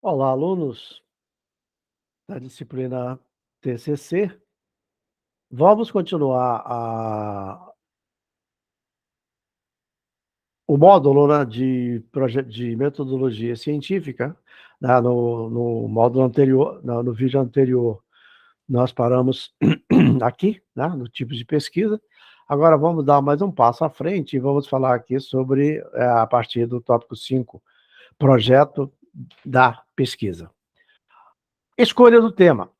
Olá, alunos da disciplina TCC. Vamos continuar o módulo, né, de metodologia científica, né, no módulo anterior, no vídeo anterior, nós paramos aqui, né, no tipo de pesquisa. Agora vamos dar mais um passo à frente e vamos falar aqui sobre, a partir do tópico 5, projeto da pesquisa. Escolha do tema.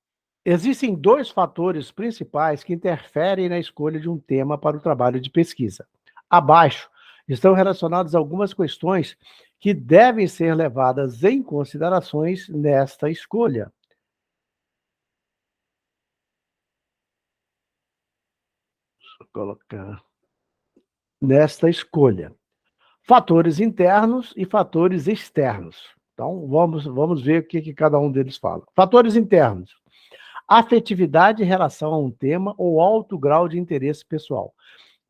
Existem dois fatores principais que interferem na escolha de um tema para o trabalho de pesquisa. Abaixo estão relacionadas algumas questões que devem ser levadas em considerações nesta escolha. Vou colocar nesta escolha. Fatores internos e fatores externos. Então, vamos ver o que cada um deles fala. Fatores internos. Afetividade em relação a um tema ou alto grau de interesse pessoal.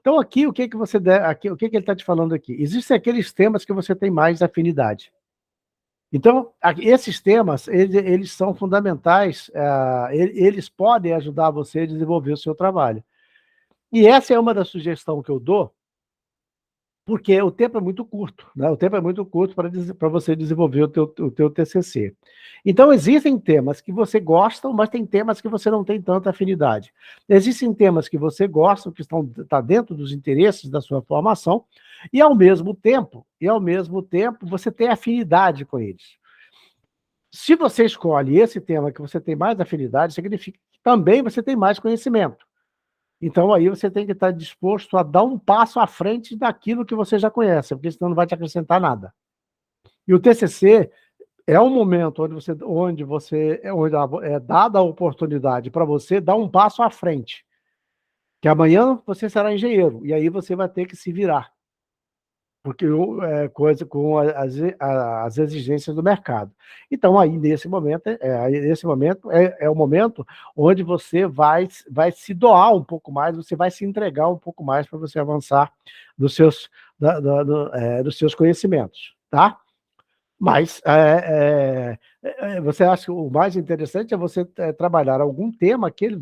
Então, aqui, o que que você deve, aqui, o que que ele está te falando aqui? Existem aqueles temas que você tem mais afinidade. Então, esses temas, eles são fundamentais, eles podem ajudar você a desenvolver o seu trabalho. E essa é uma das sugestões que eu dou, porque o tempo é muito curto, né? O tempo é muito curto para você desenvolver o teu TCC. Então, existem temas que você gosta, mas tem temas que você não tem tanta afinidade. Existem temas que você gosta, que tá dentro dos interesses da sua formação, e ao mesmo tempo, você tem afinidade com eles. Se você escolhe esse tema que você tem mais afinidade, significa que também você tem mais conhecimento. Então, aí você tem que estar disposto a dar um passo à frente daquilo que você já conhece, porque senão não vai te acrescentar nada. E o TCC é um momento onde é dada a oportunidade para você dar um passo à frente, que amanhã você será engenheiro, e aí você vai ter que se virar, porque coisa com as exigências do mercado. Então, aí, nesse momento é o momento onde você vai se doar um pouco mais, você vai se entregar um pouco mais para você avançar dos seus, dos seus conhecimentos, tá? Mas você acha que o mais interessante é você trabalhar algum tema que ele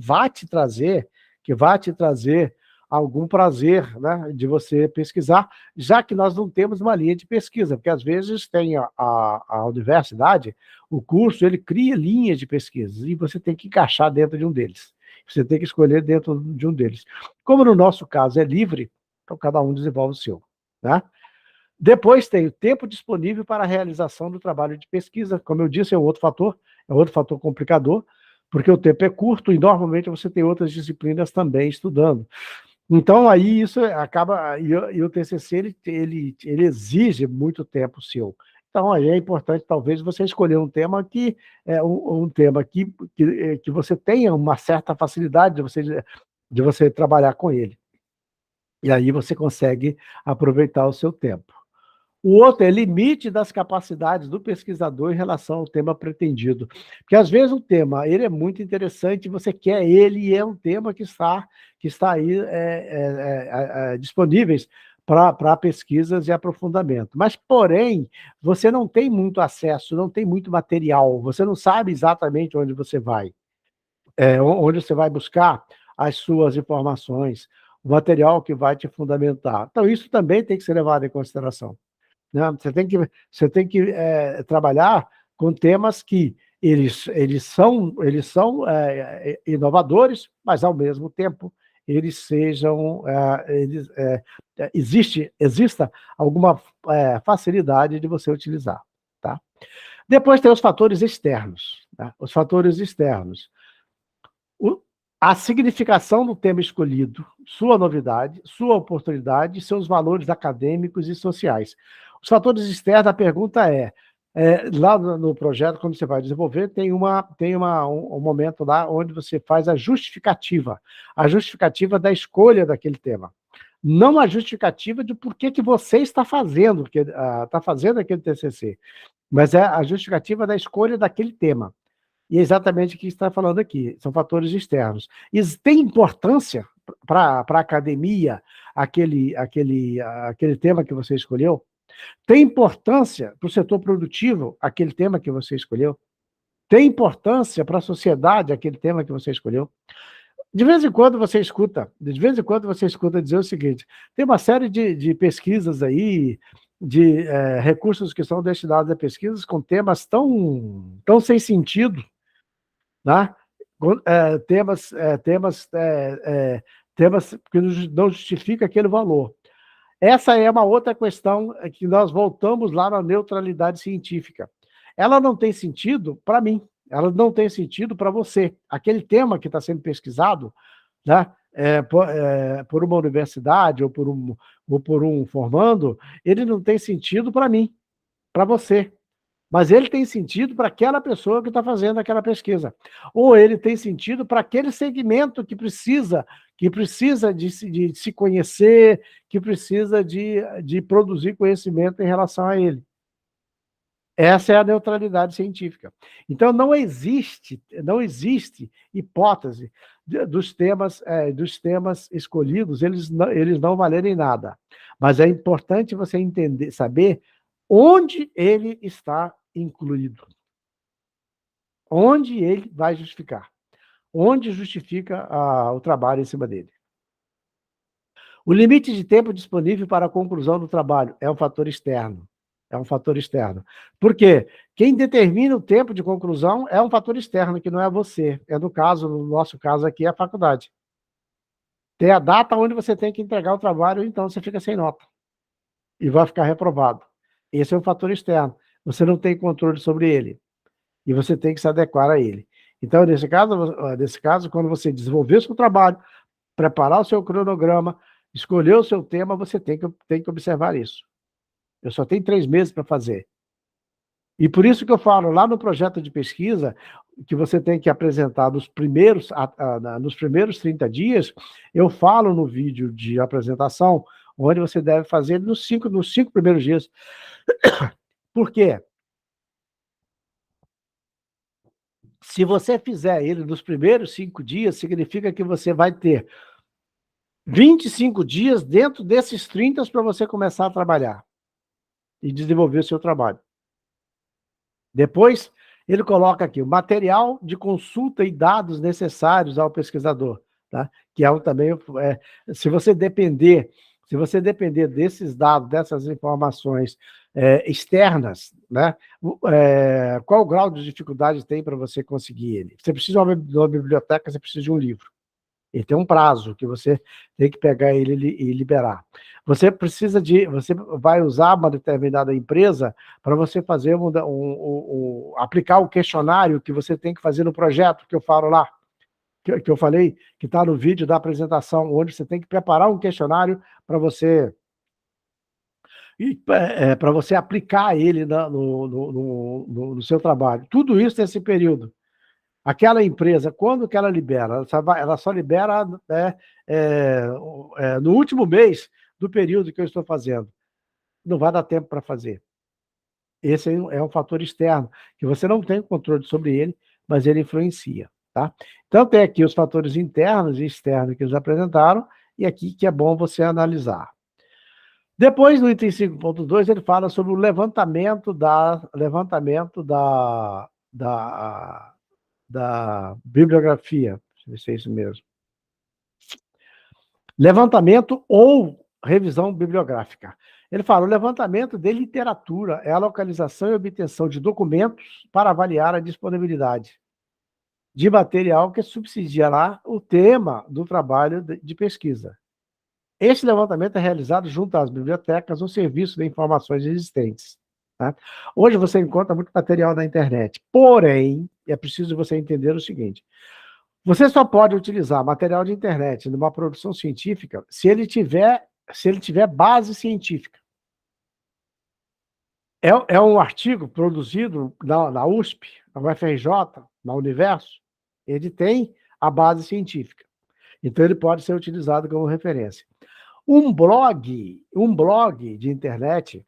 que vai te trazer algum prazer, né, de você pesquisar, já que nós não temos uma linha de pesquisa, porque às vezes tem a universidade, o curso, ele cria linhas de pesquisa, e você tem que encaixar dentro de um deles. Você tem que escolher dentro de um deles. Como no nosso caso é livre, então cada um desenvolve o seu, né? Depois tem o tempo disponível para a realização do trabalho de pesquisa. Como eu disse, é outro fator complicador, porque o tempo é curto e normalmente você tem outras disciplinas também estudando. Então, aí isso acaba. E o TCC ele exige muito tempo seu. Então, aí é importante, talvez, você escolher um tema que é um tema que você tenha uma certa facilidade de você trabalhar com ele. E aí você consegue aproveitar o seu tempo. O outro é limite das capacidades do pesquisador em relação ao tema pretendido. Porque, às vezes, o tema ele é muito interessante, você quer ele, e é um tema que está aí disponíveis para pesquisas e aprofundamento. Mas, porém, você não tem muito acesso, não tem muito material, você não sabe exatamente onde você vai buscar as suas informações, o material que vai te fundamentar. Então, isso também tem que ser levado em consideração, né? Você tem que trabalhar com temas que eles são inovadores, mas ao mesmo tempo eles sejam exista alguma facilidade de você utilizar, tá? Depois tem os fatores externos, tá? Os fatores externos. A significação do tema escolhido, sua novidade, sua oportunidade, seus valores acadêmicos e sociais. Os fatores externos, a pergunta lá no projeto, quando você vai desenvolver, tem um momento lá onde você faz a justificativa da escolha daquele tema. Não a justificativa de por que você está fazendo aquele TCC, mas é a justificativa da escolha daquele tema. E é exatamente o que está falando aqui, são fatores externos. E tem importância para a academia aquele tema que você escolheu? Tem importância para o setor produtivo aquele tema que você escolheu? Tem importância para a sociedade aquele tema que você escolheu? De vez em quando você escuta, dizer o seguinte: tem uma série de pesquisas aí, de recursos que são destinados a pesquisas com temas tão sem sentido, né? Temas que não justificam aquele valor. Essa é uma outra questão que nós voltamos lá na neutralidade científica. Ela não tem sentido para mim, ela não tem sentido para você. Aquele tema que está sendo pesquisado, né, por uma universidade ou por um formando, ele não tem sentido para mim, para você. Mas ele tem sentido para aquela pessoa que está fazendo aquela pesquisa. Ou ele tem sentido para aquele segmento que precisa de se conhecer, que precisa de produzir conhecimento em relação a ele. Essa é a neutralidade científica. Então, não existe hipótese dos temas escolhidos, eles não valerem nada. Mas é importante você entender, saber onde ele está incluído. Onde ele vai justificar. Onde justifica o trabalho em cima dele. O limite de tempo disponível para a conclusão do trabalho é um fator externo. É um fator externo. Por quê? Quem determina o tempo de conclusão é um fator externo, que não é você. No nosso caso aqui, é a faculdade. Tem a data onde você tem que entregar o trabalho, então você fica sem nota. E vai ficar reprovado. Esse é um fator externo. Você não tem controle sobre ele. E você tem que se adequar a ele. Então, nesse caso, quando você desenvolver o seu trabalho, preparar o seu cronograma, escolher o seu tema, você tem que observar isso. Eu só tenho 3 meses para fazer. E por isso que eu falo, lá no projeto de pesquisa, que você tem que apresentar nos primeiros 30 dias, eu falo no vídeo de apresentação, onde você deve fazer nos 5 primeiros dias. Por quê? Se você fizer ele nos primeiros 5 dias, significa que você vai ter 25 dias dentro desses 30 para você começar a trabalhar e desenvolver o seu trabalho. Depois, ele coloca aqui o material de consulta e dados necessários ao pesquisador, tá? Que é também, se você depender desses dados, dessas informações externas, né? Qual o grau de dificuldade tem para você conseguir ele? Você precisa de uma biblioteca, você precisa de um livro. Ele tem um prazo que você tem que pegar ele e liberar. Você vai usar uma determinada empresa para você fazer aplicar o questionário que você tem que fazer no projeto que eu falo lá, que eu falei, que está no vídeo da apresentação, onde você tem que preparar um questionário para você aplicar ele no seu trabalho. Tudo isso nesse período. Aquela empresa, quando que ela libera? Ela só libera no último mês do período que eu estou fazendo. Não vai dar tempo para fazer. Esse é um fator externo, que você não tem controle sobre ele, mas ele influencia. Tá? Então, tem aqui os fatores internos e externos que eles apresentaram, e aqui que é bom você analisar. Depois, no item 5.2, ele fala sobre o levantamento da bibliografia. Deixa eu ver se é isso mesmo. Levantamento ou revisão bibliográfica. Ele fala, o levantamento de literatura é a localização e obtenção de documentos para avaliar a disponibilidade de material que subsidiará o tema do trabalho de pesquisa. Este levantamento é realizado junto às bibliotecas ou serviços de informações existentes. Tá? Hoje você encontra muito material na internet, porém, é preciso você entender o seguinte, você só pode utilizar material de internet numa produção científica se ele tiver base científica. É um artigo produzido na USP, na UFRJ, na Universo, ele tem a base científica. Então, ele pode ser utilizado como referência. Um blog de internet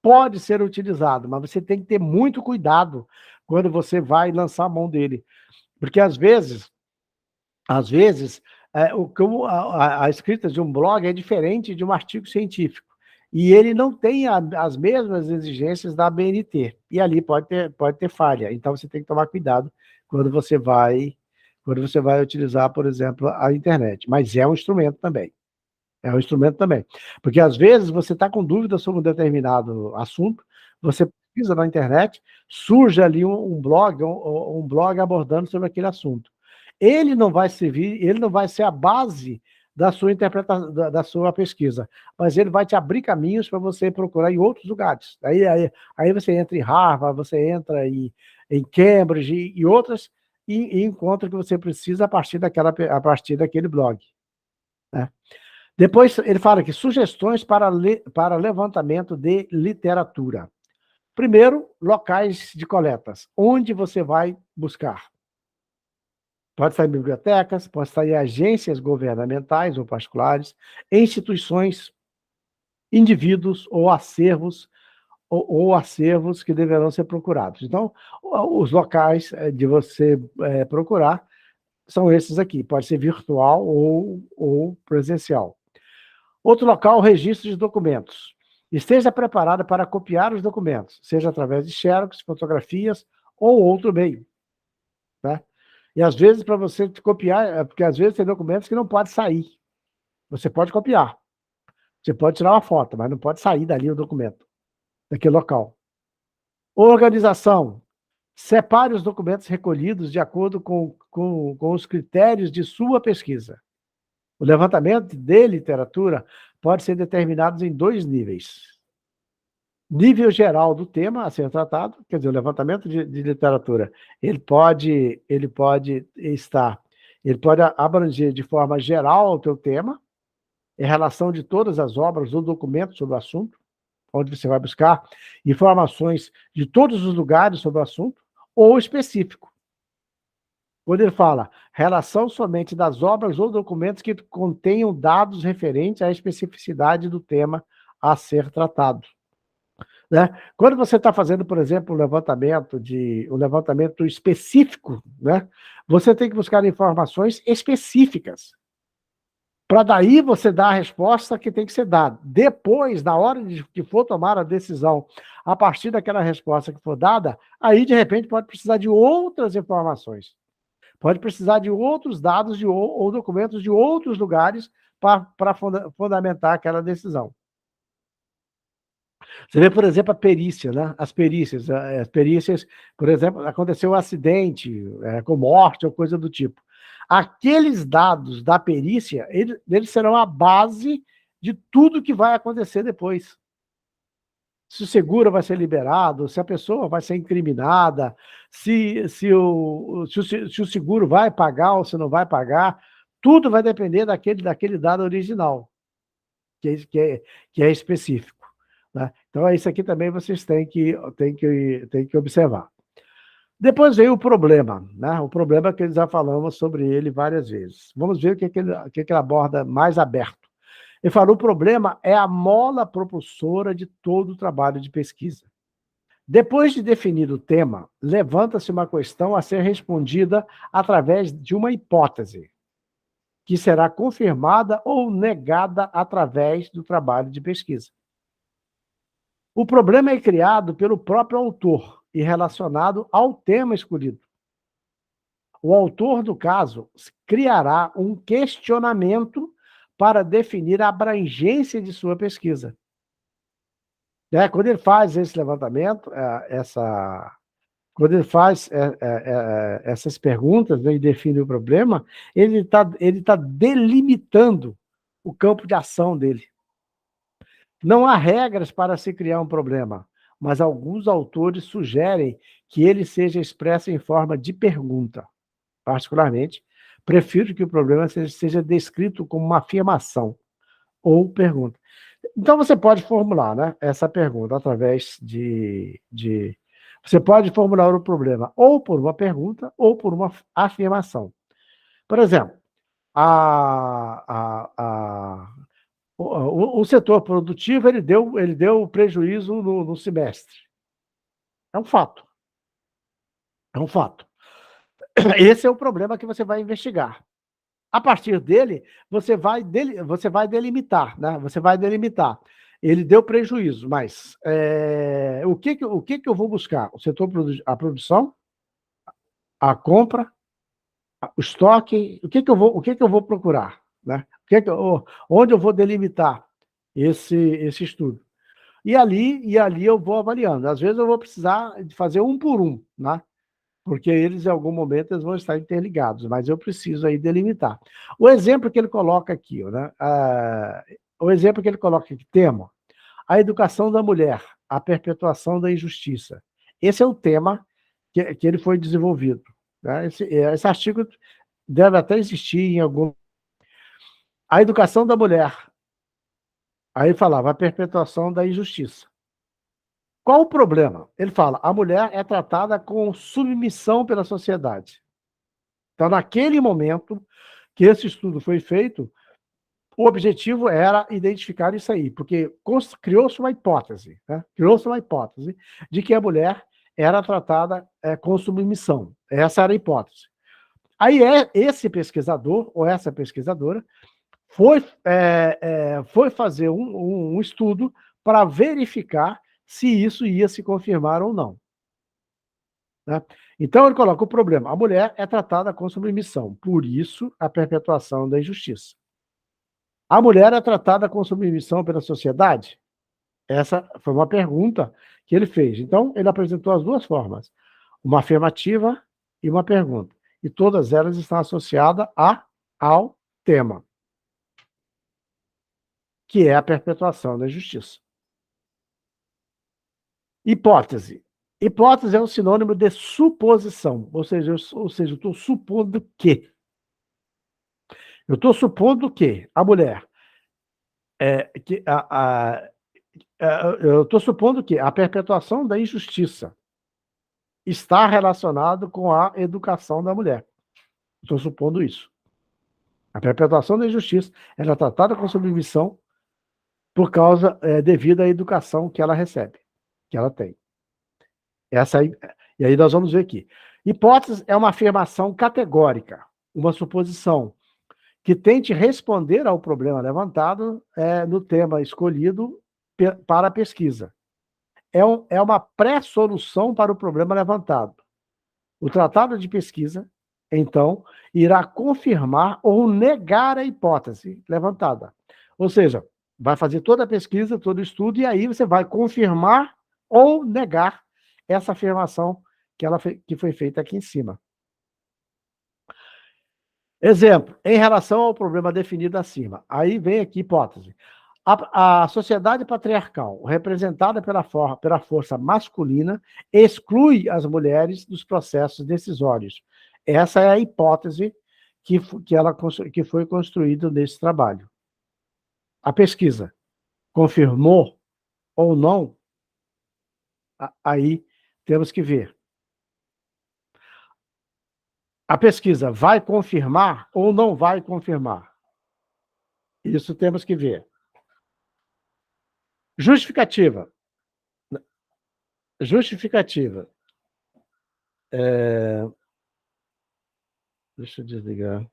pode ser utilizado, mas você tem que ter muito cuidado quando você vai lançar a mão dele. Porque, às vezes a escrita de um blog é diferente de um artigo científico. e ele não tem as mesmas exigências da ABNT, e ali pode ter falha. Então, você tem que tomar cuidado quando você vai utilizar, por exemplo, a internet. Mas é um instrumento também. É um instrumento também. Porque, às vezes, você está com dúvida sobre um determinado assunto, você pesquisa na internet, surge ali um blog, um blog abordando sobre aquele assunto. Ele não vai servir, ele não vai ser a base da sua interpretação, da sua pesquisa, mas ele vai te abrir caminhos para você procurar em outros lugares. Aí você entra em Harvard, você entra em Cambridge e outras, e encontra o que você precisa a partir daquele blog, né? Depois ele fala aqui, sugestões para levantamento de literatura. Primeiro, locais de coletas. Onde você vai buscar? Pode estar em bibliotecas, pode estar em agências governamentais ou particulares, instituições, indivíduos ou acervos que deverão ser procurados. Então, os locais de você procurar são esses aqui. Pode ser virtual ou presencial. Outro local, registro de documentos. Esteja preparado para copiar os documentos, seja através de xerox, fotografias ou outro meio, tá? E às vezes, para você copiar, porque às vezes tem documentos que não pode sair. Você pode copiar, você pode tirar uma foto, mas não pode sair dali o documento, daquele local. Organização. Separe os documentos recolhidos de acordo com os critérios de sua pesquisa. O levantamento de literatura pode ser determinado em 2 níveis. Nível geral do tema a ser tratado, quer dizer, o levantamento de literatura, ele pode abranger de forma geral o teu tema, em relação de todas as obras ou documentos sobre o assunto, onde você vai buscar informações de todos os lugares sobre o assunto, ou específico. Quando ele fala relação somente das obras ou documentos que contenham dados referentes à especificidade do tema a ser tratado, né? Quando você está fazendo, por exemplo, um levantamento específico, né, você tem que buscar informações específicas, para daí você dar a resposta que tem que ser dada. Depois, na hora que for tomar a decisão, a partir daquela resposta que for dada, aí, de repente, pode precisar de outras informações. Pode precisar de outros dados ou documentos de outros lugares para fundamentar aquela decisão. Você vê, por exemplo, a perícia, né? As perícias, por exemplo, aconteceu um acidente com morte ou coisa do tipo. Aqueles dados da perícia, eles serão a base de tudo que vai acontecer depois. Se o seguro vai ser liberado, se a pessoa vai ser incriminada, se o seguro vai pagar ou se não vai pagar, tudo vai depender daquele dado original, que é específico, né? Então, isso aqui também vocês têm que observar. Depois veio o problema, né? O problema que já falamos sobre ele várias vezes. Vamos ver o que ele aborda mais aberto. Ele falou: o problema é a mola propulsora de todo o trabalho de pesquisa. Depois de definido o tema, levanta-se uma questão a ser respondida através de uma hipótese, que será confirmada ou negada através do trabalho de pesquisa. O problema é criado pelo próprio autor e relacionado ao tema escolhido. O autor, no caso, criará um questionamento para definir a abrangência de sua pesquisa. Quando ele faz esse levantamento, quando ele faz essas perguntas, né, e define o problema, ele tá delimitando o campo de ação dele. Não há regras para se criar um problema, mas alguns autores sugerem que ele seja expresso em forma de pergunta. Particularmente, prefiro que o problema seja descrito como uma afirmação ou pergunta. Então, você pode formular, né, essa pergunta através Você pode formular o problema ou por uma pergunta ou por uma afirmação. Por exemplo, o setor produtivo ele deu prejuízo no semestre. É um fato. É um fato. Esse é o problema que você vai investigar. A partir dele, você vai delimitar, né? Você vai delimitar. Ele deu prejuízo, mas o que eu vou buscar? O setor, a produção, a compra, o estoque, o que eu vou procurar, né? Onde eu vou delimitar esse estudo? E ali eu vou avaliando. Às vezes eu vou precisar de fazer um por um, né? Porque eles, em algum momento, eles vão estar interligados, mas eu preciso aí delimitar. O exemplo que ele coloca aqui, né? O exemplo que ele coloca aqui, tema, a educação da mulher, a perpetuação da injustiça. Esse é o tema que ele foi desenvolvido. Né? Esse artigo deve até existir em algum... A educação da mulher, aí falava, a perpetuação da injustiça. Qual o problema? Ele fala, a mulher é tratada com submissão pela sociedade. Então, naquele momento que esse estudo foi feito, o objetivo era identificar isso aí, porque criou-se uma hipótese, né? Criou-se uma hipótese de que a mulher era tratada com submissão. Essa era a hipótese. Aí esse pesquisador, ou essa pesquisadora, foi fazer um estudo para verificar se isso ia se confirmar ou não. Né? Então ele coloca o problema, a mulher é tratada com submissão, por isso a perpetuação da injustiça. A mulher é tratada com submissão pela sociedade? Essa foi uma pergunta que ele fez. Então, ele apresentou as duas formas, uma afirmativa e uma pergunta. E todas elas estão associadas ao tema, que é a perpetuação da injustiça. Hipótese. Hipótese é um sinônimo de suposição, ou seja, eu estou supondo que. Eu estou supondo que a mulher eu estou supondo que a perpetuação da injustiça está relacionado com a educação da mulher. Estou supondo isso. A perpetuação da injustiça ela é tratada com submissão por causa devido à educação que ela recebe, que ela tem. E aí nós vamos ver aqui. Hipótese é uma afirmação categórica, uma suposição que tente responder ao problema levantado no tema escolhido para a pesquisa. É uma pré-solução para o problema levantado. O tratado de pesquisa, então, irá confirmar ou negar a hipótese levantada. Ou seja, vai fazer toda a pesquisa, todo o estudo, e aí você vai confirmar ou negar essa afirmação que foi feita aqui em cima. Exemplo, em relação ao problema definido acima. Aí vem aqui hipótese. A sociedade patriarcal, representada pela força masculina, exclui as mulheres dos processos decisórios. Essa é a hipótese que foi construída nesse trabalho. A pesquisa confirmou ou não? Aí temos que ver. A pesquisa vai confirmar ou não vai confirmar? Isso temos que ver. Justificativa. Justificativa. Deixa eu desligar.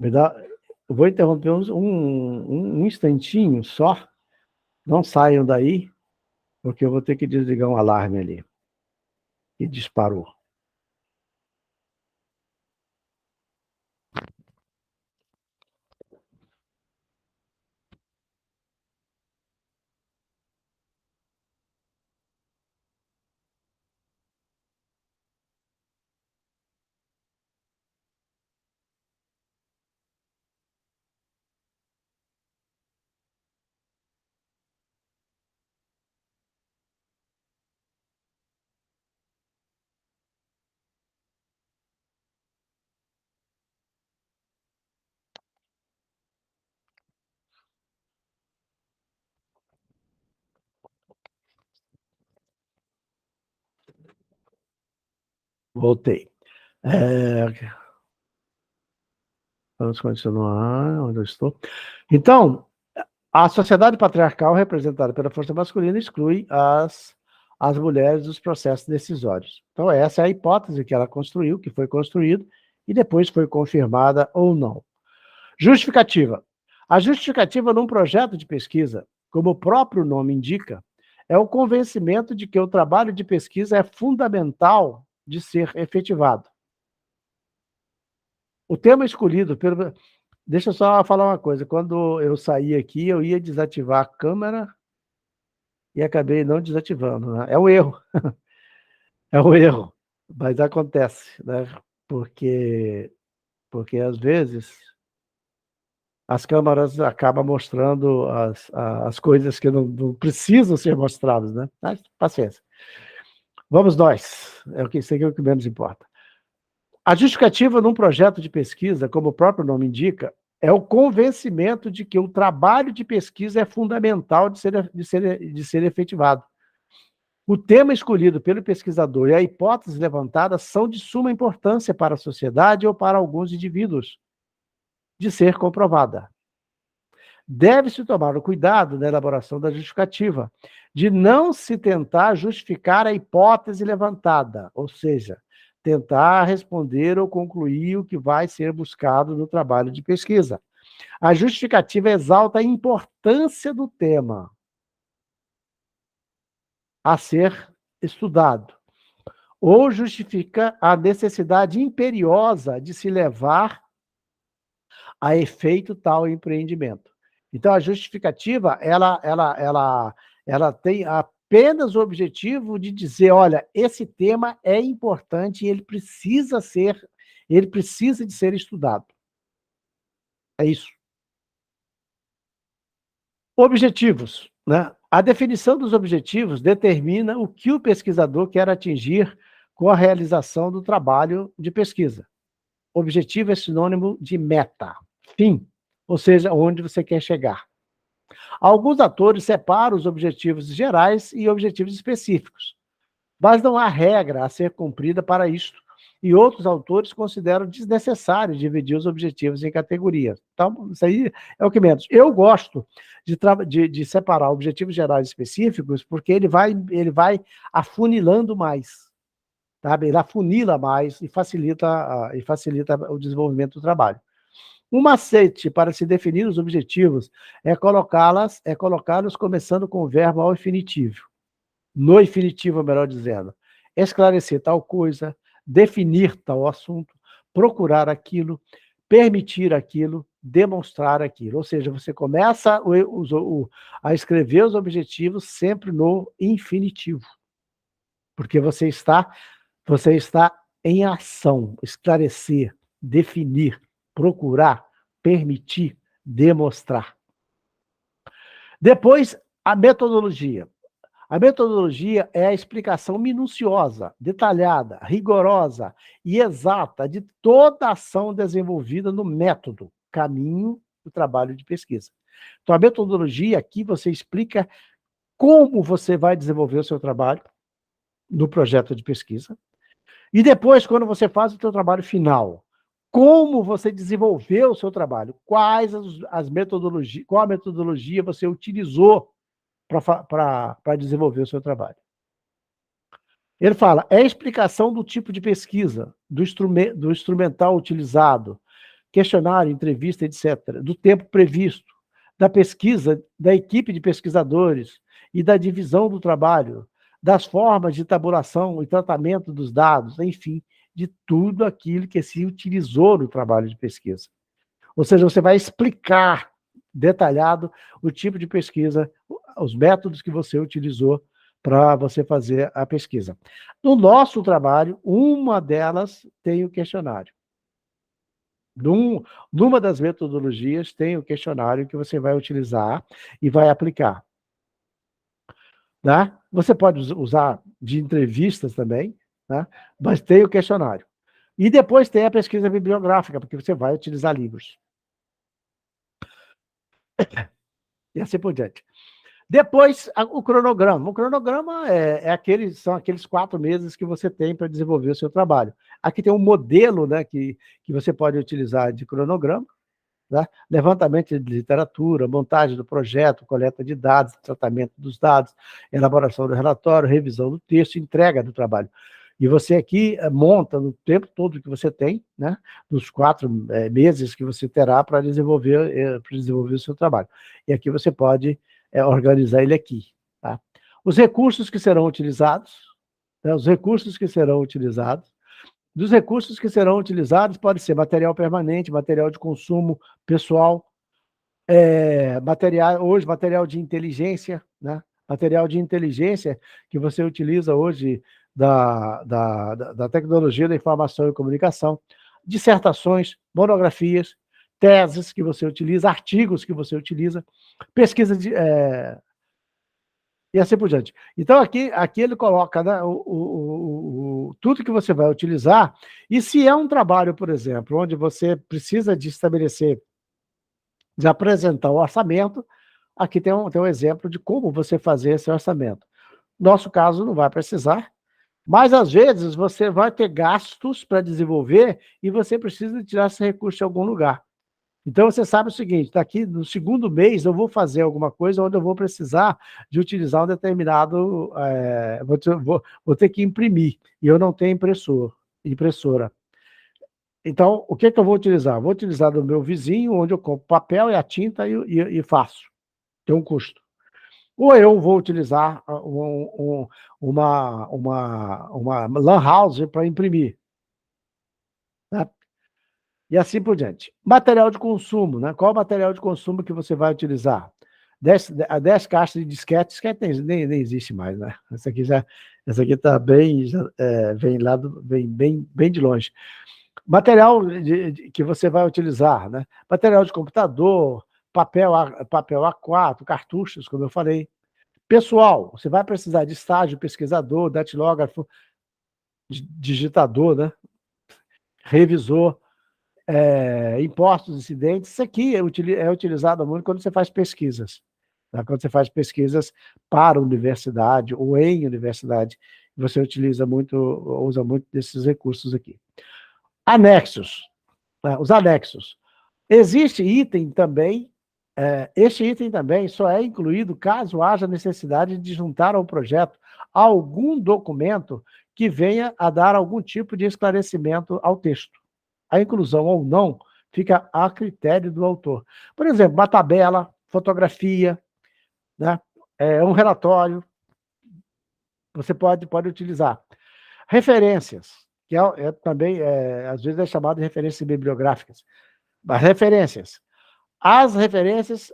Eu vou interromper um instantinho só. Não saiam daí, porque eu vou ter que desligar um alarme ali. E disparou. Voltei. Vamos continuar onde eu estou. Então, a sociedade patriarcal, representada pela força masculina, exclui as mulheres dos processos decisórios. Então, essa é a hipótese que ela construiu, que foi construída, e depois foi confirmada ou não. Justificativa. A justificativa num projeto de pesquisa, como o próprio nome indica, é o convencimento de que o trabalho de pesquisa é fundamental de ser efetivado. O tema escolhido pelo... Deixa eu só falar uma coisa. Quando eu saí aqui, eu ia desativar a câmera e acabei não desativando, né? É um erro. É um erro, mas acontece, né? Porque às vezes as câmeras acabam mostrando as coisas que não precisam ser mostradas, né? Mas, paciência. Vamos nós, isso aqui é o que menos importa. A justificativa num projeto de pesquisa, como o próprio nome indica, é o convencimento de que o trabalho de pesquisa é fundamental de ser efetivado. O tema escolhido pelo pesquisador e a hipótese levantada são de suma importância para a sociedade ou para alguns indivíduos de ser comprovada. Deve-se tomar o cuidado na elaboração da justificativa, de não se tentar justificar a hipótese levantada, ou seja, tentar responder ou concluir o que vai ser buscado no trabalho de pesquisa. A justificativa exalta a importância do tema a ser estudado, ou justifica a necessidade imperiosa de se levar a efeito tal empreendimento. Então, a justificativa, ela tem apenas o objetivo de dizer, olha, esse tema é importante e ele precisa de ser estudado. É isso. Objetivos, né? A definição dos objetivos determina o que o pesquisador quer atingir com a realização do trabalho de pesquisa. Objetivo é sinônimo de meta, fim, ou seja, onde você quer chegar. Alguns autores separam os objetivos gerais e objetivos específicos, mas não há regra a ser cumprida para isto, e outros autores consideram desnecessário dividir os objetivos em categorias. Então, isso aí é o que menos. Eu gosto de separar objetivos gerais e específicos, porque ele vai afunilando mais, sabe? Ele afunila mais e facilita o desenvolvimento do trabalho. Um macete para se definir os objetivos é colocá-los começando com o verbo ao infinitivo. No infinitivo, melhor dizendo. Esclarecer tal coisa, definir tal assunto, procurar aquilo, permitir aquilo, demonstrar aquilo. Ou seja, você começa a escrever os objetivos sempre no infinitivo. Porque você está em ação, esclarecer, definir, procurar, permitir, demonstrar. Depois, a metodologia. A metodologia é a explicação minuciosa, detalhada, rigorosa e exata de toda a ação desenvolvida no método, caminho do trabalho de pesquisa. Então, a metodologia aqui você explica como você vai desenvolver o seu trabalho no projeto de pesquisa. E depois, quando você faz o seu trabalho final, como você desenvolveu o seu trabalho, qual a metodologia você utilizou para desenvolver o seu trabalho. Ele fala, é a explicação do tipo de pesquisa, do instrumental utilizado, questionário, entrevista, etc., do tempo previsto, da pesquisa, da equipe de pesquisadores e da divisão do trabalho, das formas de tabulação e tratamento dos dados, enfim, de tudo aquilo que se utilizou no trabalho de pesquisa. Ou seja, você vai explicar detalhado o tipo de pesquisa, os métodos que você utilizou para você fazer a pesquisa. No nosso trabalho, uma delas tem o questionário. Numa das metodologias tem o questionário que você vai utilizar e vai aplicar. Tá? Você pode usar de entrevistas também, tá? Mas tem o questionário. E depois tem a pesquisa bibliográfica, porque você vai utilizar livros. E assim por diante. Depois, o cronograma. O cronograma são aqueles 4 meses que você tem para desenvolver o seu trabalho. Aqui tem um modelo, né, que você pode utilizar de cronograma, né? Levantamento de literatura, montagem do projeto, coleta de dados, tratamento dos dados, elaboração do relatório, revisão do texto, entrega do trabalho. E você aqui monta no tempo todo que você tem, né, nos 4 meses que você terá para desenvolver o seu trabalho. E aqui você pode organizar ele aqui. Tá? Os recursos que serão utilizados, né, os recursos que serão utilizados, dos recursos que serão utilizados pode ser material permanente, material de consumo pessoal, material de inteligência, né? Material de inteligência que você utiliza hoje da tecnologia da informação e comunicação, dissertações, monografias, teses que você utiliza, artigos que você utiliza, pesquisa e assim por diante. Então, aqui ele coloca, né, tudo que você vai utilizar, e se é um trabalho, por exemplo, onde você precisa de apresentar o orçamento, aqui tem um exemplo de como você fazer esse orçamento. Nosso caso não vai precisar, mas às vezes você vai ter gastos para desenvolver e você precisa tirar esse recurso de algum lugar. Então você sabe o seguinte, daqui no segundo mês eu vou fazer alguma coisa onde eu vou precisar de utilizar um determinado, vou ter que imprimir, e eu não tenho impressora. Então, o que eu vou utilizar? Vou utilizar do meu vizinho, onde eu compro papel e a tinta e faço. Tem um custo. Ou eu vou utilizar uma lan house para imprimir. Né? E assim por diante. Material de consumo, né? Qual o material de consumo que você vai utilizar? 10 caixas de disquete nem existe mais, né? Essa aqui está bem, vem bem de longe. Material que você vai utilizar, né? Material de computador, papel A4, cartuchos, como eu falei. Pessoal, você vai precisar de estágio, pesquisador, datilógrafo, digitador, né? Revisor, impostos, incidentes. Isso aqui é utilizado muito quando você faz pesquisas. Tá? Quando você faz pesquisas para a universidade ou em universidade, você usa muito desses recursos aqui. Anexos. Né? Os anexos. Existe item também, este item também só é incluído caso haja necessidade de juntar ao projeto algum documento que venha a dar algum tipo de esclarecimento ao texto. A inclusão ou não fica a critério do autor. Por exemplo, uma tabela, fotografia, né? Um relatório, você pode utilizar. Referências, que também, às vezes, é chamado de referências bibliográficas. Mas referências. As referências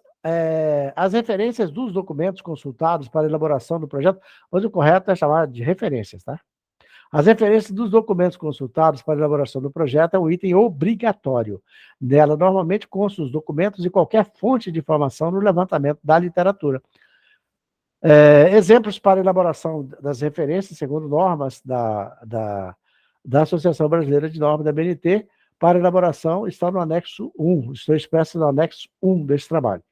dos documentos consultados para a elaboração do projeto, onde o correto é chamado de referências, tá? As referências dos documentos consultados para a elaboração do projeto é um item obrigatório. Nela, normalmente, constam os documentos e qualquer fonte de informação no levantamento da literatura. Exemplos para elaboração das referências, segundo normas da Associação Brasileira de Normas da BNT, para elaboração, está no anexo 1, estou expresso no anexo 1 desse trabalho.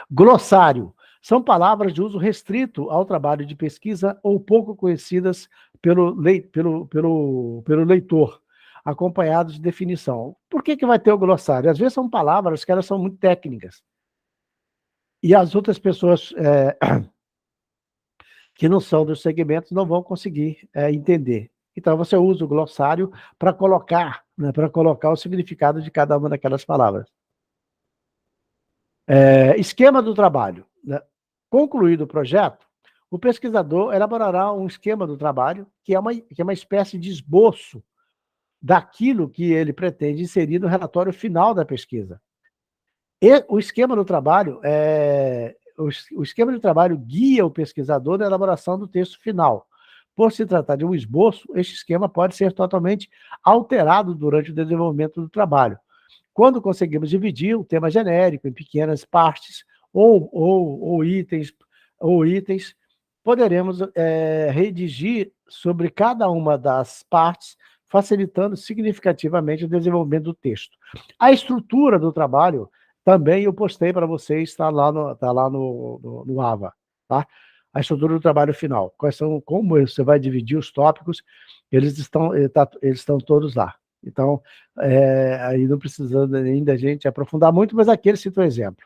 Glossário. São palavras de uso restrito ao trabalho de pesquisa ou pouco conhecidas pelo leitor, acompanhados de definição. Por que vai ter o glossário? Às vezes são palavras que elas são muito técnicas. E as outras pessoas que não são dos segmentos não vão conseguir entender. Então, você usa o glossário para colocar, né, o significado de cada uma daquelas palavras. Esquema do trabalho. Né? Concluído o projeto, o pesquisador elaborará um esquema do trabalho, que é uma espécie de esboço daquilo que ele pretende inserir no relatório final da pesquisa. E o esquema do trabalho o esquema de trabalho guia o pesquisador na elaboração do texto final. Por se tratar de um esboço, este esquema pode ser totalmente alterado durante o desenvolvimento do trabalho. Quando conseguimos dividir o tema genérico em pequenas partes ou itens, poderemos redigir sobre cada uma das partes, facilitando significativamente o desenvolvimento do texto. A estrutura do trabalho também eu postei para vocês, está lá no AVA, tá? A estrutura do trabalho final. Como você vai dividir os tópicos, eles estão todos lá. Então, aí não precisando ainda a gente aprofundar muito, mas aqui ele cita um exemplo.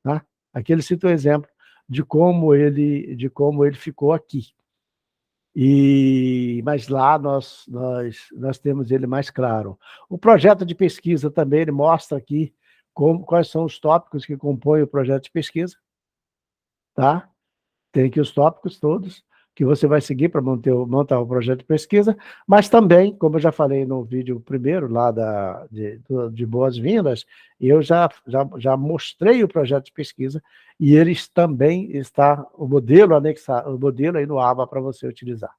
Tá? Aqui ele cita um exemplo de como ele ficou aqui. Mas lá nós temos ele mais claro. O projeto de pesquisa também, ele mostra aqui quais são os tópicos que compõem o projeto de pesquisa, tá? Tem aqui os tópicos todos que você vai seguir para montar o projeto de pesquisa, mas também, como eu já falei no vídeo primeiro, lá de boas-vindas, eu já mostrei o projeto de pesquisa e eles também está o modelo anexado, o modelo aí no ABA para você utilizar.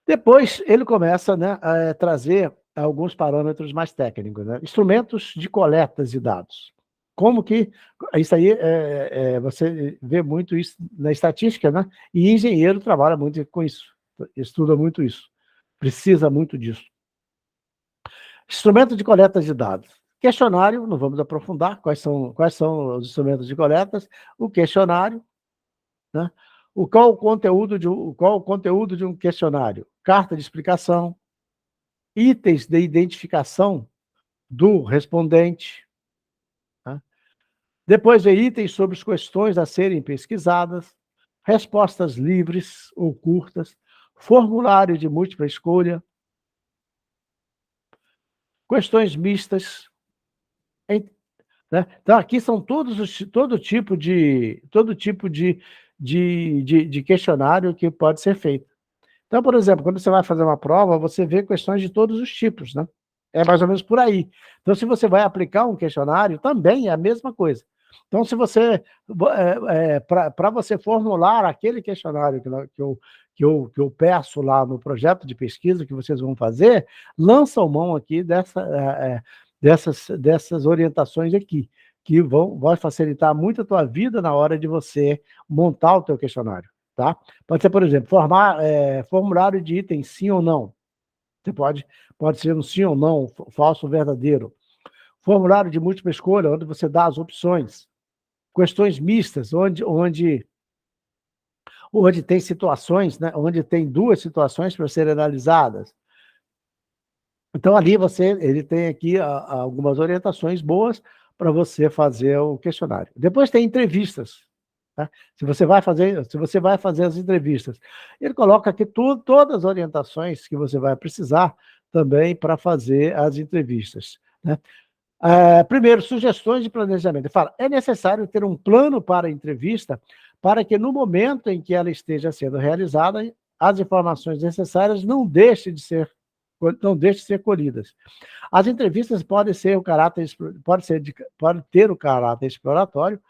Depois ele começa, né, a trazer alguns parâmetros mais técnicos, né? Instrumentos de coletas de dados. Como que isso aí você vê muito isso na estatística, né? E engenheiro trabalha muito com isso, estuda muito isso, precisa muito disso. Instrumento de coleta de dados. Questionário, não vamos aprofundar quais são os instrumentos de coletas. O questionário, né? Qual o conteúdo de um questionário? Carta de explicação, itens de identificação do respondente. Tá? Depois vem itens sobre as questões a serem pesquisadas, respostas livres ou curtas, formulário de múltipla escolha, questões mistas. Né? Então, aqui são todo tipo de questionário que pode ser feito. Então, por exemplo, quando você vai fazer uma prova, você vê questões de todos os tipos, né? É mais ou menos por aí. Então, se você vai aplicar um questionário, também é a mesma coisa. Então, se você, para você formular aquele questionário que eu peço lá no projeto de pesquisa que vocês vão fazer, lança mão aqui dessas orientações aqui, que vai facilitar muito a tua vida na hora de você montar o teu questionário. Tá? Pode ser, por exemplo, formulário de itens sim ou não. Você pode ser um sim ou não, falso ou verdadeiro. Formulário de múltipla escolha, onde você dá as opções. Questões mistas, onde tem situações, né? Onde tem duas situações para serem analisadas. Então, ali ele tem aqui algumas orientações boas para você fazer o questionário. Depois tem entrevistas. Tá? Se você vai fazer as entrevistas, ele coloca aqui todas as orientações que você vai precisar também para fazer as entrevistas. Né? Primeiro, sugestões de planejamento. Ele fala, é necessário ter um plano para a entrevista para que no momento em que ela esteja sendo realizada, as informações necessárias não deixem de ser colhidas. As entrevistas podem ter o caráter exploratório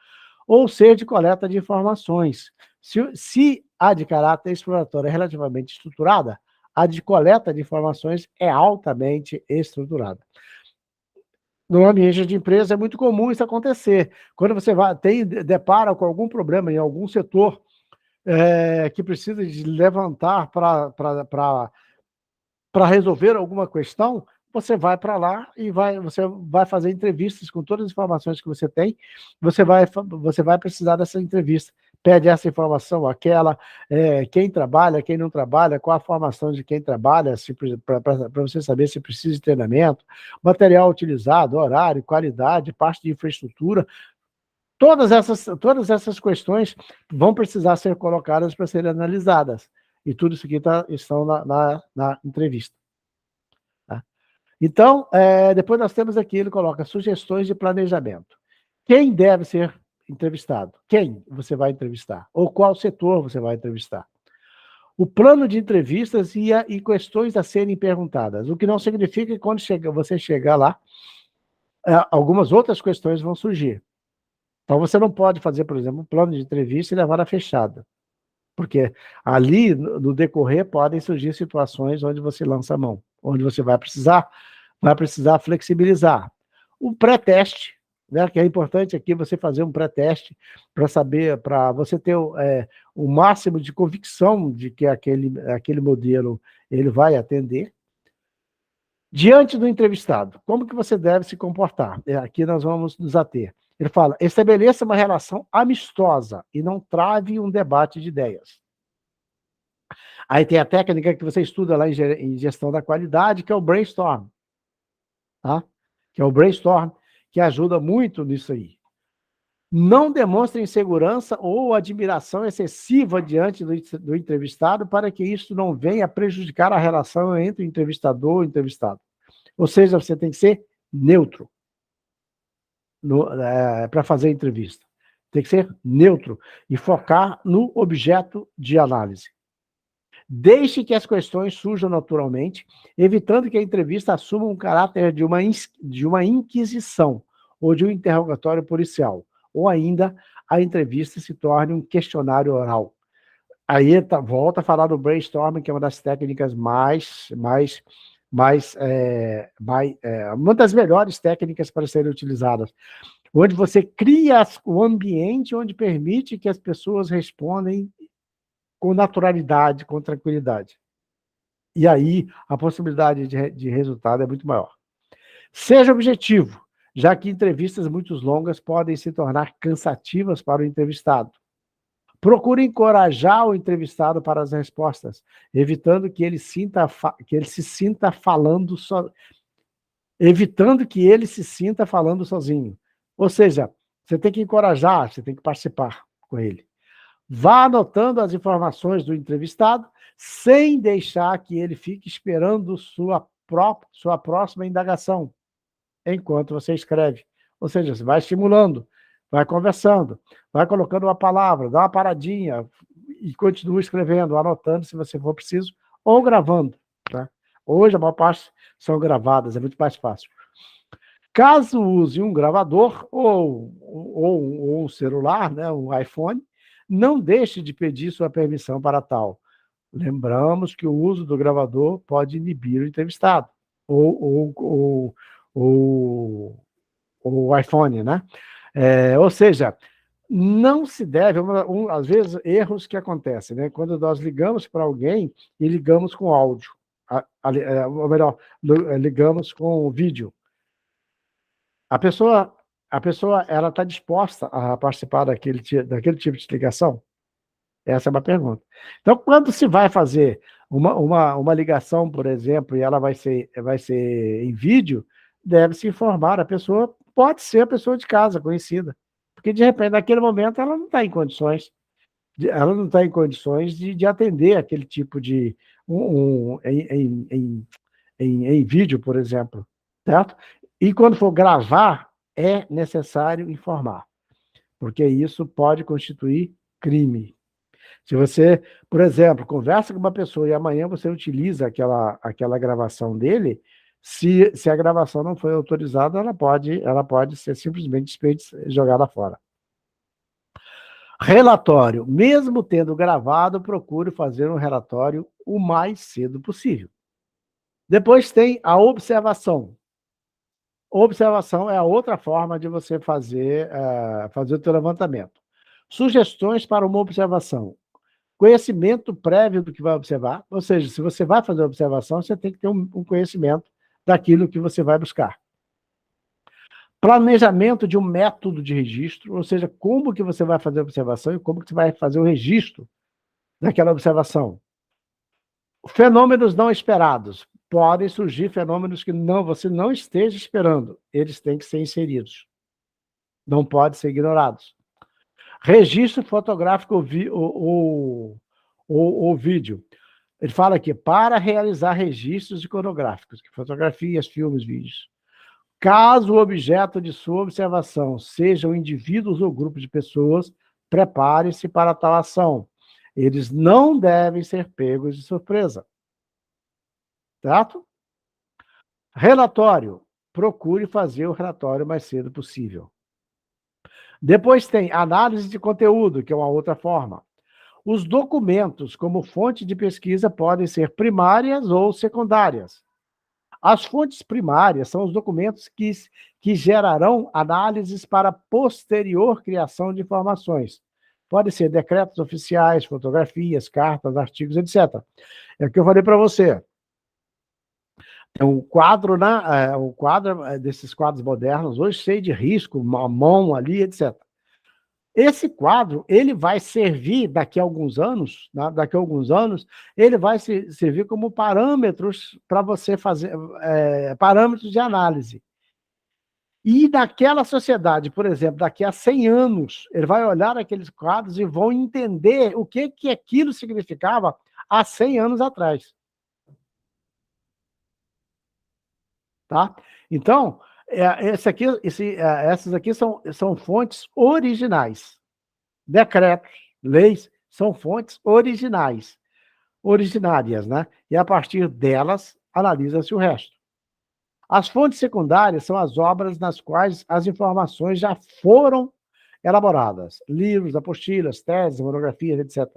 ou ser de coleta de informações. Se a de caráter exploratório é relativamente estruturada, a de coleta de informações é altamente estruturada. No ambiente de empresa é muito comum isso acontecer. Quando você depara com algum problema em algum setor que precisa de levantar para resolver alguma questão, você vai para lá e você vai fazer entrevistas com todas as informações que você tem, você vai precisar dessa entrevista. Pede essa informação, aquela, quem trabalha, quem não trabalha, qual a formação de quem trabalha, para você saber se precisa de treinamento, material utilizado, horário, qualidade, parte de infraestrutura. Todas essas questões vão precisar ser colocadas para serem analisadas. E tudo isso aqui estão na entrevista. Tá? Então, depois nós temos aqui, ele coloca sugestões de planejamento. Quem deve ser entrevistado? Quem você vai entrevistar? Ou qual setor você vai entrevistar? O plano de entrevistas e questões a serem perguntadas. O que não significa que quando você chegar lá, algumas outras questões vão surgir. Então, você não pode fazer, por exemplo, um plano de entrevista e levar a fechada. Porque ali, no decorrer, podem surgir situações onde você lança a mão, onde você vai precisar flexibilizar. O pré-teste, né, que é importante aqui você fazer um pré-teste para você ter o máximo de convicção de que aquele modelo ele vai atender. Diante do entrevistado, como que você deve se comportar? Aqui nós vamos nos ater. Ele fala, estabeleça uma relação amistosa e não trave um debate de ideias. Aí tem a técnica que você estuda lá em gestão da qualidade, que é o brainstorm. Tá? Que é o brainstorm, que ajuda muito nisso aí. Não demonstre insegurança ou admiração excessiva diante do entrevistado para que isso não venha prejudicar a relação entre o entrevistador e o entrevistado. Ou seja, você tem que ser neutro para fazer a entrevista. Tem que ser neutro e focar no objeto de análise. Deixe que as questões surjam naturalmente, evitando que a entrevista assuma um caráter de uma inquisição ou de um interrogatório policial, ou ainda a entrevista se torne um questionário oral. Aí volta a falar do brainstorming, que é uma das técnicas uma das melhores técnicas para serem utilizadas, onde você cria o ambiente onde permite que as pessoas respondem com naturalidade, com tranquilidade. E aí a possibilidade de resultado é muito maior. Seja objetivo, já que entrevistas muito longas podem se tornar cansativas para o entrevistado. Procure encorajar o entrevistado para as respostas, evitando que ele se sinta falando sozinho. Ou seja, você tem que encorajar, você tem que participar com ele. Vá anotando as informações do entrevistado, sem deixar que ele fique esperando sua próxima indagação, enquanto você escreve. Ou seja, você vai estimulando, vai conversando, vai colocando uma palavra, dá uma paradinha e continua escrevendo, anotando se você for preciso, ou gravando. Tá? Hoje a maior parte são gravadas, é muito mais fácil. Caso use um gravador ou um celular, né, um iPhone, não deixe de pedir sua permissão para tal. Lembramos que o uso do gravador pode inibir o entrevistado, ou o iPhone, né? Ou seja, não se deve, às vezes, erros que acontecem, né? Quando nós ligamos para alguém e ligamos com áudio, ou melhor, ligamos com vídeo. A pessoa ela está disposta a participar daquele tipo de ligação? Essa é uma pergunta. Então, quando se vai fazer uma ligação, por exemplo, e ela vai ser em vídeo, deve-se informar. A pessoa pode ser a pessoa de casa, conhecida. Porque, de repente, naquele momento, ela não está em condições. Ela não está em condições de atender aquele tipo de. Em vídeo, por exemplo. Certo? E quando for gravar, é necessário informar. Porque isso pode constituir crime. Se você, por exemplo, conversa com uma pessoa e amanhã você utiliza aquela gravação dele, se a gravação não foi autorizada, ela pode ser simplesmente jogada fora. Relatório. Mesmo tendo gravado, procure fazer um relatório o mais cedo possível. Depois tem a observação. Observação é a outra forma de você fazer o seu levantamento. Sugestões para uma observação. Conhecimento prévio do que vai observar, ou seja, se você vai fazer a observação, você tem que ter um conhecimento daquilo que você vai buscar. Planejamento de um método de registro, ou seja, como que você vai fazer a observação e como que você vai fazer o registro daquela observação. Fenômenos não esperados. Podem surgir fenômenos que você não esteja esperando. Eles têm que ser inseridos. Não podem ser ignorados. Registro fotográfico ou vídeo. Ele fala aqui, para realizar registros iconográficos, fotografias, filmes, vídeos. Caso o objeto de sua observação sejam indivíduos ou grupos de pessoas, prepare-se para tal ação. Eles não devem ser pegos de surpresa. Certo? Relatório. Procure fazer o relatório o mais cedo possível. Depois tem análise de conteúdo, que é uma outra forma. Os documentos, como fonte de pesquisa, podem ser primárias ou secundárias. As fontes primárias são os documentos que gerarão análises para posterior criação de informações. Podem ser decretos oficiais, fotografias, cartas, artigos, etc. É o que eu falei para você. É um quadro, né? O quadro desses quadros modernos, hoje cheio de risco, mão ali, etc. Esse quadro, ele vai servir daqui a alguns anos, né? Ele vai servir como parâmetros para você fazer, parâmetros de análise. E naquela sociedade, por exemplo, daqui a 100 anos, ele vai olhar aqueles quadros e vão entender o que aquilo significava há 100 anos atrás. Tá? Então, essas aqui são fontes originais. Decretos, leis, são fontes originais, originárias, né? E a partir delas, analisa-se o resto. As fontes secundárias são as obras nas quais as informações já foram elaboradas, livros, apostilas, teses, monografias, etc.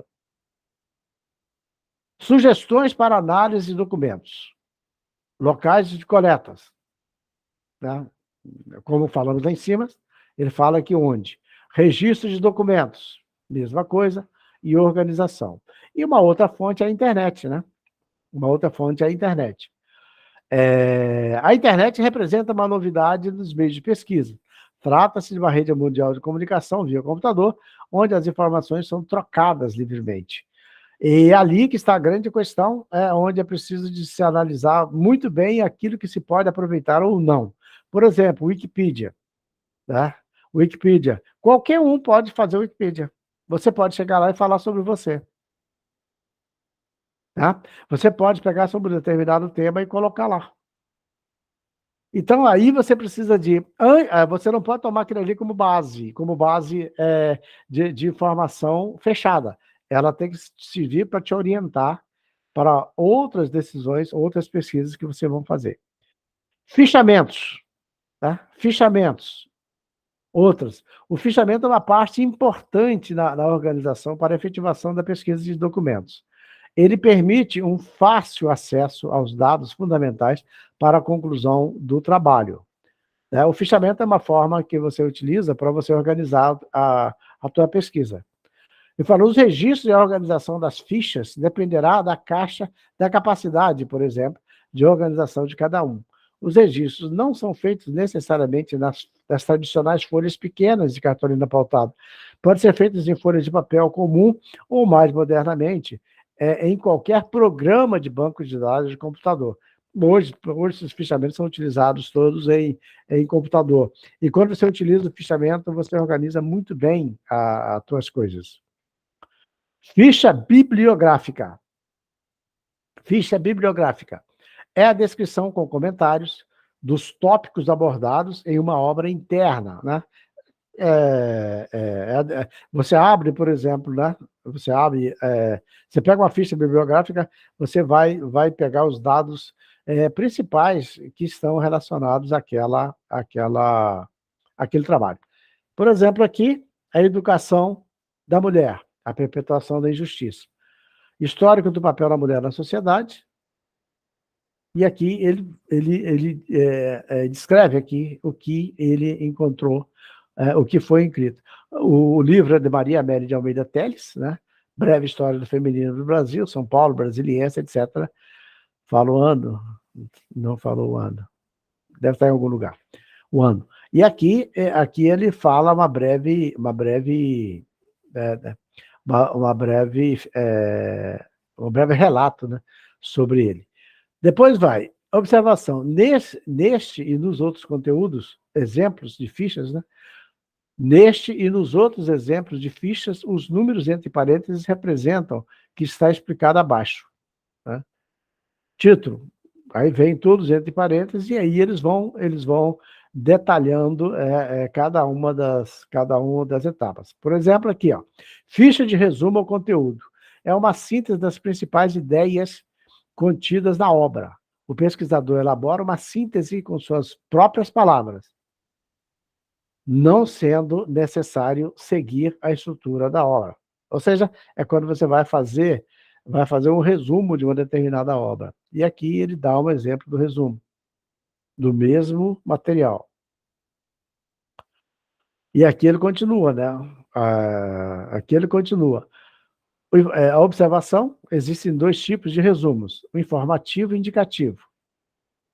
Sugestões para análise de documentos, locais de coletas, né? Como falamos lá em cima, ele fala aqui onde? Registro de documentos, mesma coisa, e organização. E uma outra fonte é a internet, né? Uma outra fonte é a internet. A internet representa uma novidade nos meios de pesquisa. Trata-se de uma rede mundial de comunicação via computador, onde as informações são trocadas livremente. E é ali que está a grande questão, onde é preciso de se analisar muito bem aquilo que se pode aproveitar ou não. Por exemplo, Wikipedia. Né? Wikipedia. Qualquer um pode fazer Wikipedia. Você pode chegar lá e falar sobre você. Tá? Você pode pegar sobre um determinado tema e colocar lá. Então, aí você precisa você não pode tomar aquilo ali como base de informação fechada. Ela tem que servir para te orientar para outras decisões, outras pesquisas que você vai fazer. Fichamentos. Tá? Fichamentos. Outras. O fichamento é uma parte importante na organização para a efetivação da pesquisa de documentos. Ele permite um fácil acesso aos dados fundamentais para a conclusão do trabalho. O fichamento é uma forma que você utiliza para você organizar a tua pesquisa. Eu falo, os registros e a organização das fichas dependerá da caixa, da capacidade, por exemplo, de organização de cada um. Os registros não são feitos necessariamente nas tradicionais folhas pequenas de cartolina pautada. Pode ser feitos em folhas de papel comum ou, mais modernamente, em qualquer programa de banco de dados de computador. Hoje os fichamentos são utilizados todos em computador. E quando você utiliza o fichamento, você organiza muito bem as suas coisas. Ficha bibliográfica. Ficha bibliográfica é a descrição com comentários dos tópicos abordados em uma obra interna, né? Você abre, por exemplo, né? Você pega uma ficha bibliográfica, você vai pegar os dados principais que estão relacionados àquele trabalho. Por exemplo, aqui, a educação da mulher, a perpetuação da injustiça. Histórico do papel da mulher na sociedade. E aqui ele descreve aqui o que ele encontrou, o que foi escrito. O livro é de Maria Amélia de Almeida Telles, né? Breve História do Feminino do Brasil, São Paulo, Brasiliense, etc. Fala o ano? Não falou o ano. Deve estar em algum lugar. O ano. E aqui ele fala um breve relato, né, sobre ele. Depois vai, observação, neste e nos outros conteúdos, exemplos de fichas, né? Neste e nos outros exemplos de fichas, os números entre parênteses representam que está explicado abaixo. Né? Título, aí vem todos entre parênteses e aí eles vão detalhando cada uma das etapas. Por exemplo, aqui, ó, ficha de resumo ao conteúdo. É uma síntese das principais ideias contidas na obra. O pesquisador elabora uma síntese com suas próprias palavras, não sendo necessário seguir a estrutura da obra. Ou seja, é quando você vai fazer um resumo de uma determinada obra. E aqui ele dá um exemplo do resumo, do mesmo material. E aqui ele continua, né? Aqui ele continua. A observação, existem dois tipos de resumos, o informativo e o indicativo.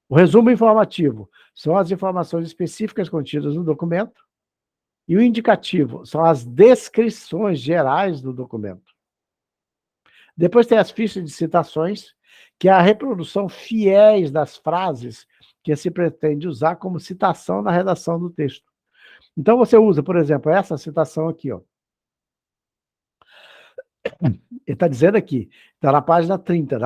O resumo informativo são as informações específicas contidas no documento, e o indicativo são as descrições gerais do documento. Depois tem as fichas de citações, que é a reprodução fiéis das frases que se pretende usar como citação na redação do texto. Então, você usa, por exemplo, essa citação aqui, ó. Ele está dizendo aqui, está na página 30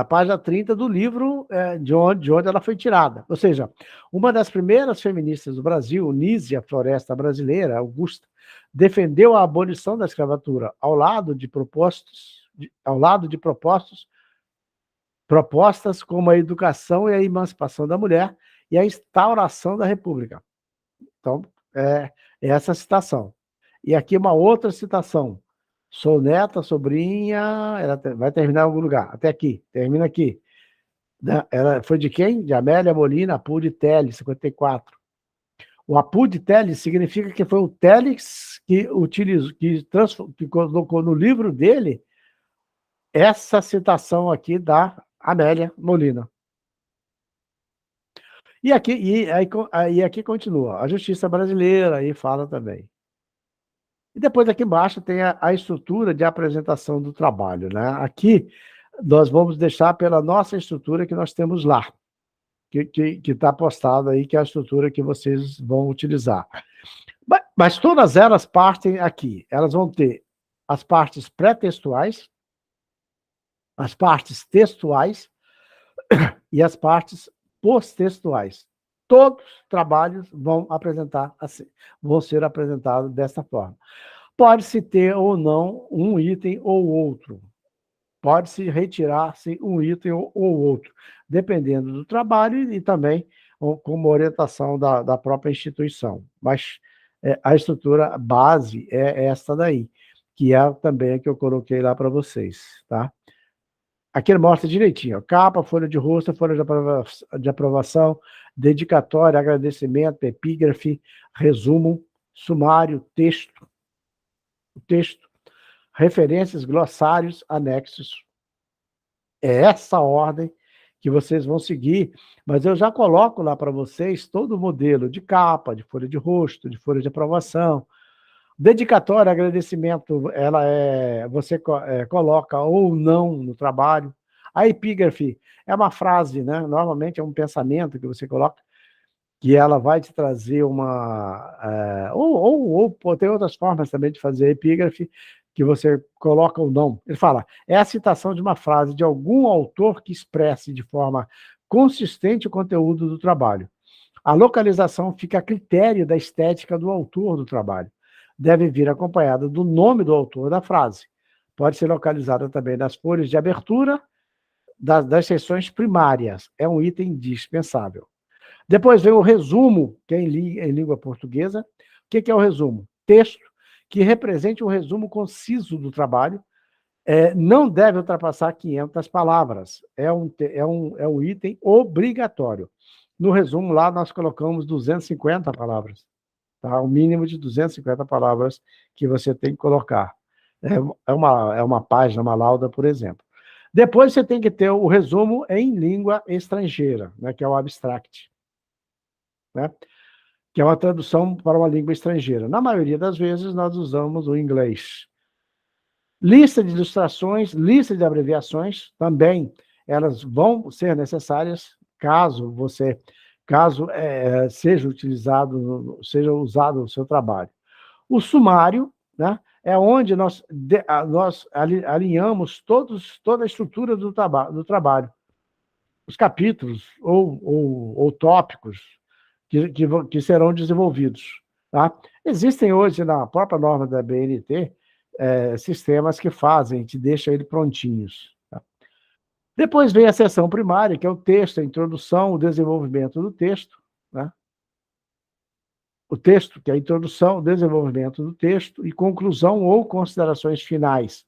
do livro de onde ela foi tirada. Ou seja, uma das primeiras feministas do Brasil, Nízia Floresta Brasileira, Augusta, defendeu a abolição da escravatura ao lado de propostas como a educação e a emancipação da mulher e a instauração da república. Então, é essa citação. E aqui uma outra citação. Sou neta, sobrinha, ela vai terminar em algum lugar. Até aqui, termina aqui. Ela foi de quem? De Amélia Molina Apud Telles, 54. O Apud Telles significa que foi o Telles que colocou no livro dele essa citação aqui da Amélia Molina. E aqui continua. A justiça brasileira aí fala também. E depois aqui embaixo tem a estrutura de apresentação do trabalho, né? Aqui nós vamos deixar pela nossa estrutura que nós temos lá, que está postada aí, que é a estrutura que vocês vão utilizar. Mas todas elas partem aqui. Elas vão ter as partes pré-textuais, as partes textuais e as partes pós-textuais. Todos os trabalhos vão ser apresentados dessa forma. Pode-se ter ou não um item ou outro. Pode-se retirar-se um item ou outro, dependendo do trabalho e também como orientação da própria instituição. Mas a estrutura base é esta daí, que é também a que eu coloquei lá para vocês, tá? Aqui ele mostra direitinho, ó, capa, folha de rosto, folha de aprovação, dedicatória, agradecimento, epígrafe, resumo, sumário, texto, referências, glossários, anexos. É essa ordem que vocês vão seguir, mas eu já coloco lá para vocês todo o modelo de capa, de folha de rosto, de folha de aprovação. Dedicatória, agradecimento, você coloca ou não no trabalho. A epígrafe é uma frase, né? Normalmente é um pensamento que você coloca, que ela vai te trazer uma... ou tem outras formas também de fazer epígrafe, que você coloca ou não. Ele fala, é a citação de uma frase de algum autor que expresse de forma consistente o conteúdo do trabalho. A localização fica a critério da estética do autor do trabalho. Deve vir acompanhada do nome do autor da frase. Pode ser localizada também nas folhas de abertura das seções primárias. É um item dispensável. Depois vem o resumo, que é em língua portuguesa. O que é o resumo? Texto que represente um resumo conciso do trabalho. Não deve ultrapassar 500 palavras. É um item obrigatório. No resumo, lá nós colocamos 250 palavras. Tá? O mínimo de 250 palavras que você tem que colocar. É uma página, uma lauda, por exemplo. Depois você tem que ter o resumo em língua estrangeira, né, que é o abstract, né, que é uma tradução para uma língua estrangeira. Na maioria das vezes, nós usamos o inglês. Lista de ilustrações, lista de abreviações, também elas vão ser necessárias caso seja usado no seu trabalho. O sumário, né, é onde nós alinhamos toda a estrutura do trabalho. Os capítulos ou tópicos que serão desenvolvidos. Tá? Existem hoje, na própria norma da BNT, sistemas que te deixam ele prontinhos. Tá? Depois vem a seção primária, que é o texto, a introdução, o desenvolvimento do texto, né? O texto, que é a introdução, o desenvolvimento do texto, e conclusão ou considerações finais.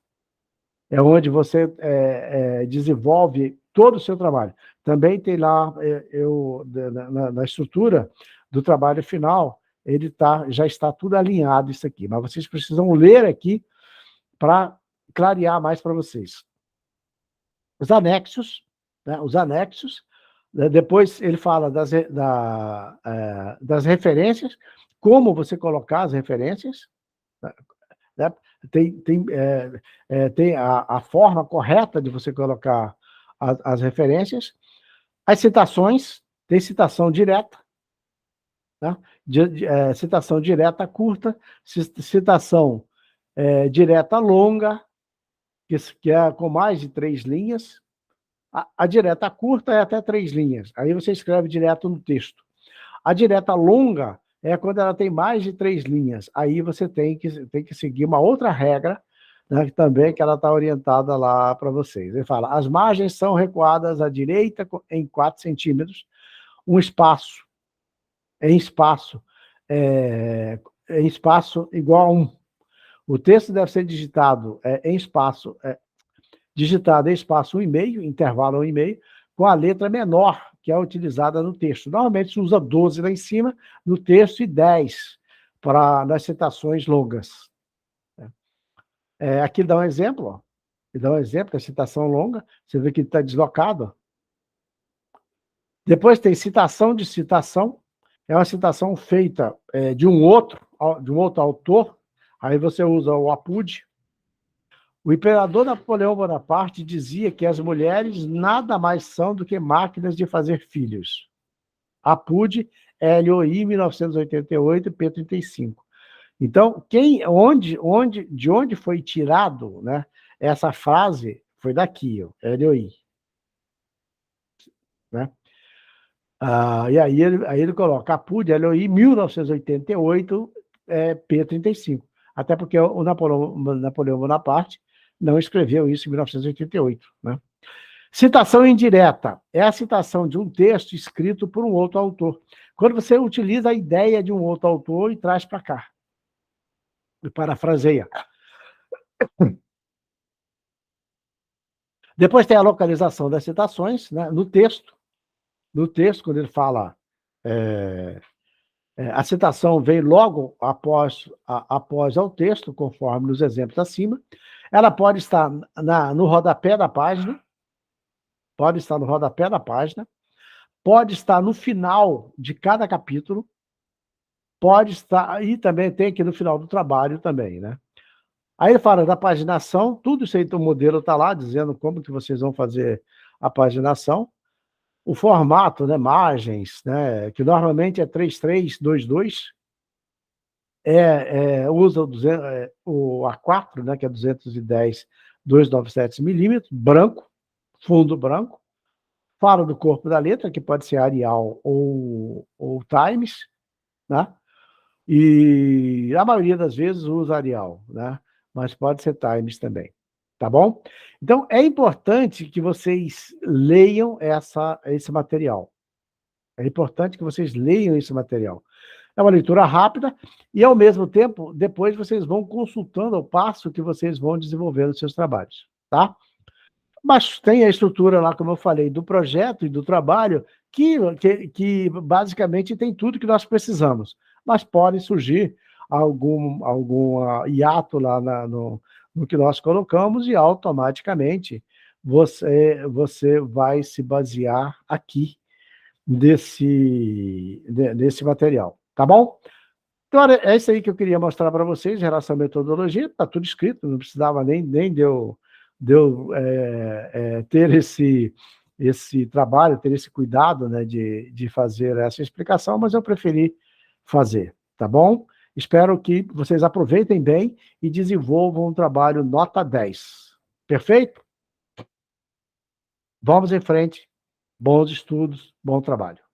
É onde você desenvolve todo o seu trabalho. Também tem lá, na estrutura do trabalho final, já está tudo alinhado isso aqui, mas vocês precisam ler aqui para clarear mais para vocês. Os anexos, né, depois ele fala das referências, como você colocar as referências, né? Tem a forma correta de você colocar as referências, as citações, Tem citação direta, né? Citação direta curta, citação direta longa, que é com mais de 3 linhas. A direta curta é até 3 linhas. Aí você escreve direto no texto. A direta longa é quando ela tem mais de 3 linhas. Aí você tem que seguir uma outra regra, né, também que ela está orientada lá para vocês. Ele fala, as margens são recuadas à direita em 4 centímetros, um espaço, em espaço, em espaço igual a 1. O texto deve ser digitado em espaço, digitado em espaço 1,5, intervalo 1,5, com a letra menor que é utilizada no texto. Normalmente se usa 12 lá em cima no texto e 10 nas citações longas. Aqui dá um exemplo, ó. Dá um exemplo da citação longa, você vê que está deslocado. Depois tem citação de citação, é uma citação feita de um outro autor, aí você usa o APUD. O imperador Napoleão Bonaparte dizia que as mulheres nada mais são do que máquinas de fazer filhos. APUD, LOI, 1988, P35. Então, de onde foi tirado, né, essa frase foi daqui, ó, LOI. Né? E aí ele coloca APUD, LOI, 1988, P35. Até porque o Napoleão Bonaparte não escreveu isso em 1988. Né? Citação indireta é a citação de um texto escrito por um outro autor. Quando você utiliza a ideia de um outro autor e traz para cá. E parafraseia. Depois tem a localização das citações, né, no texto. No texto, quando ele fala... a citação vem logo após ao texto, conforme nos exemplos acima. Ela pode estar no rodapé da página, pode estar no final de cada capítulo, pode estar, e também tem aqui no final do trabalho também, né? Aí ele fala da paginação, tudo isso aí, o modelo está lá, dizendo como que vocês vão fazer a paginação. O formato, né, margens, né, que normalmente é 3322, usa o A4, né, que é 210, 297 milímetros, branco, fundo branco. Fala do corpo da letra, que pode ser Arial ou Times, né? E a maioria das vezes usa Arial, né? Mas pode ser Times também, tá bom? Então, é importante que vocês leiam esse material. É importante que vocês leiam esse material. É uma leitura rápida e, ao mesmo tempo, depois vocês vão consultando ao passo que vocês vão desenvolvendo os seus trabalhos, tá? Mas tem a estrutura lá, como eu falei, do projeto e do trabalho, que basicamente tem tudo que nós precisamos. Mas pode surgir algum hiato lá no que nós colocamos e automaticamente você vai se basear aqui desse material, tá bom? Então, é isso aí que eu queria mostrar para vocês em relação à metodologia. Está tudo escrito, não precisava nem de eu ter esse trabalho, ter esse cuidado, né, de fazer essa explicação, mas eu preferi fazer, tá bom? Espero que vocês aproveitem bem e desenvolvam um trabalho nota 10. Perfeito? Vamos em frente. Bons estudos, bom trabalho.